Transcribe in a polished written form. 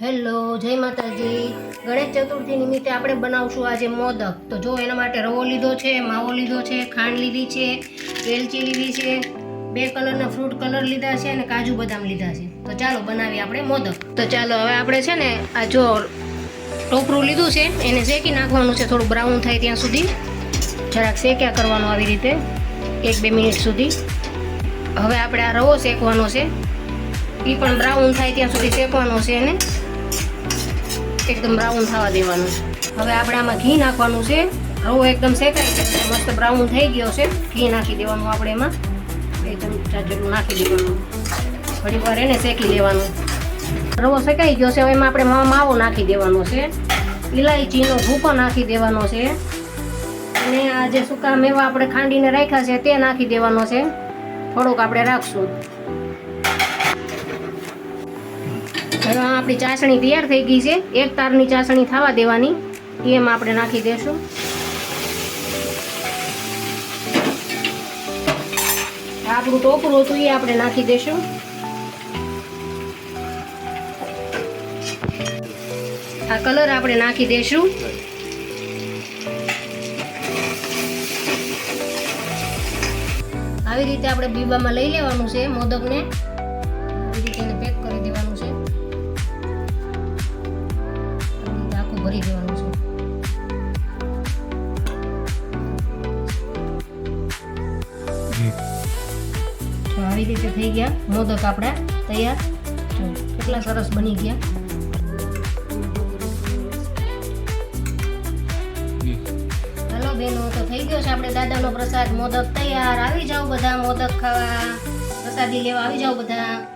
Hello, જય માતાજી. ગણેશ ચતુર્થી નિમિત્તે આપણે બનાવશું આજે મોદક. તો જો એના માટે રવો લીધો છે, માવો લીધો છે, ખાંડ લીધી છે, એલચી લીધી છે, 2 કલરના ફ્રૂટ કલર લીધા છે અને કાજુ બદામ લીધા છે. તો ચાલો બનાવીએ આપણે મોદક. તો ચાલો હવે આપણે છે ને આ જો ટોપરું લીધું છે એને શેકી નાખવાનું છે, થોડું બ્રાઉન થાય ત્યાં સુધી જરાક શેક્યા કરવાનું આવી રીતે 1-2 મિનિટ સુધી. હવે આપણે આ રવો શેકવાનો છે, એ પણ બ્રાઉન થાય ત્યાં સુધી શેકવાનો છે એને એકદમ બ્રાઉન થવા દેવાનું. હવે આપણે આમાં ઘી નાખવાનું છે. રવો એકદમ શેકાઈ ગયો છે, મસ્ત બ્રાઉન થઈ ગયો છે. ઘી નાખી દેવાનું આપણે એમાં 2 ચમચા જેટલું નાખી દેવાનું. થોડી વાર એને શેકી લેવાનું. રવો શેકાઈ ગયો છે, હવે એમાં આપણે માવો નાખી દેવાનો છે, ઇલાયચીનો ભૂકો નાખી દેવાનો છે અને આ જે સૂકા મેવા આપણે ખાંડીને રાખ્યા છે તે નાખી દેવાનો છે. થોડુંક આપણે રાખશું. હવે આપણી ચાસણી તૈયાર થઈ ગઈ છે. 1 તારની ચાસણી થવા દેવાની, એમાં આપણે નાખી દેશું. આપણું ટોપરું હતું એ આપણે નાખી દેશું. આ કલર આપણે નાખી દેશું. આવી રીતે આપણે બીબામાં લઈ લેવાનું છે મોદકને. આવી રીતે એને પેક કરી દેવાનું છે, આખું ભરી દેવાનું છે. તો આવી રીતે થઈ ગયા મોદક આપણા તૈયાર. જો કેટલા સરસ બની ગયા. હાલો બેનો, તો થઈ ગયો છે આપણે દાદાનો પ્રસાદ મોદક તૈયાર. આવી જાઓ બધા મોદક ખાવા, પ્રસાદી લેવા આવી જાઓ બધા.